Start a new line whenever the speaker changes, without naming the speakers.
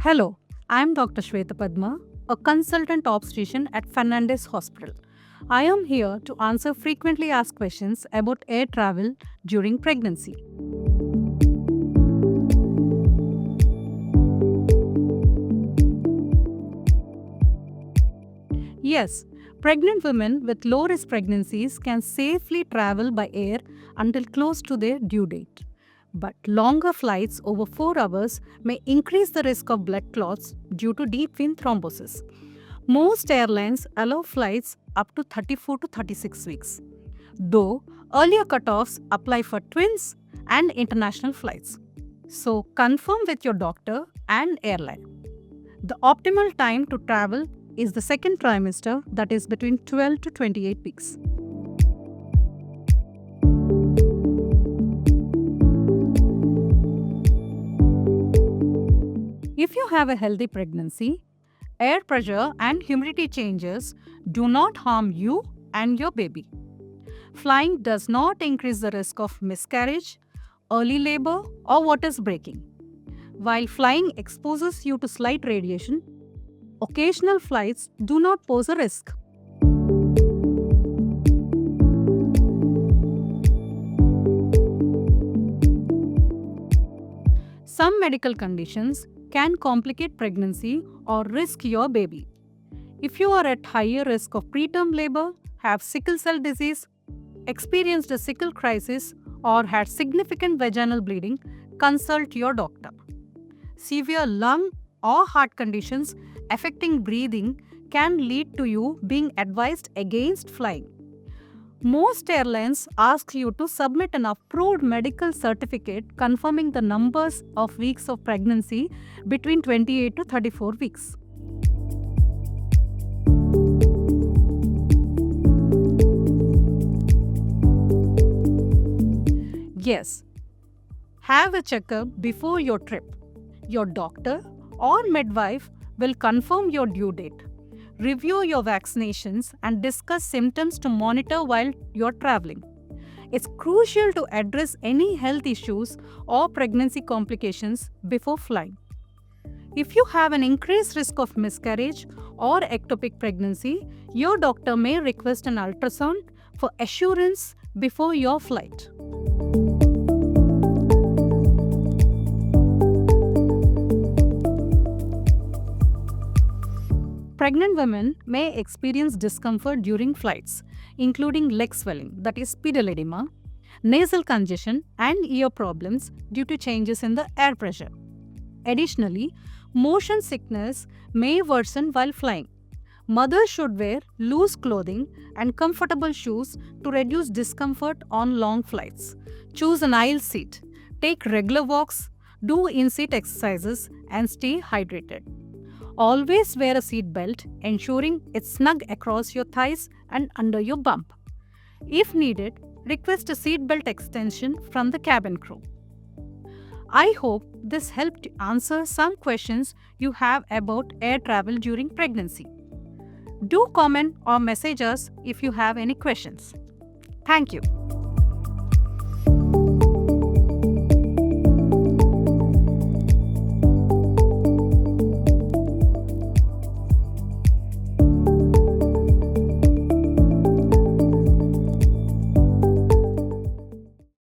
Hello, I'm Dr. Swetha Padma, a consultant obstetrician at Fernandez Hospital. I am here to answer frequently asked questions about air travel during pregnancy. Yes, pregnant women with low risk pregnancies can safely travel by air until close to their due date. But longer flights over 4 hours may increase the risk of blood clots due to deep vein thrombosis. Most airlines allow flights up to 34 to 36 weeks, though earlier cutoffs apply for twins and international flights. So, confirm with your doctor and airline. The optimal time to travel is the second trimester, that is between 12 to 28 weeks. If you have a healthy pregnancy, air pressure and humidity changes do not harm you and your baby. Flying does not increase the risk of miscarriage, early labor, or waters breaking. While flying exposes you to slight radiation, occasional flights do not pose a risk. Some medical conditions can complicate pregnancy or risk your baby. If you are at higher risk of preterm labor, have sickle cell disease, experienced a sickle crisis, or had significant vaginal bleeding, consult your doctor. Severe lung or heart conditions affecting breathing can lead to you being advised against flying. Most airlines ask you to submit an approved medical certificate confirming the numbers of weeks of pregnancy between 28 to 34 weeks. Yes, have a checkup before your trip. Your doctor or midwife will confirm your due date, review your vaccinations, and discuss symptoms to monitor while you're traveling. It's crucial to address any health issues or pregnancy complications before flying. If you have an increased risk of miscarriage or ectopic pregnancy, your doctor may request an ultrasound for assurance before your flight. Pregnant women may experience discomfort during flights, including leg swelling, that is pedal edema, nasal congestion, and ear problems due to changes in the air pressure. Additionally, motion sickness may worsen while flying. Mothers should wear loose clothing and comfortable shoes to reduce discomfort on long flights. Choose an aisle seat, take regular walks, do in-seat exercises, and stay hydrated. Always wear a seat belt, ensuring it's snug across your thighs and under your bump. If needed, request a seat belt extension from the cabin crew. I hope this helped answer some questions you have about air travel during pregnancy. Do comment or message us if you have any questions. Thank you.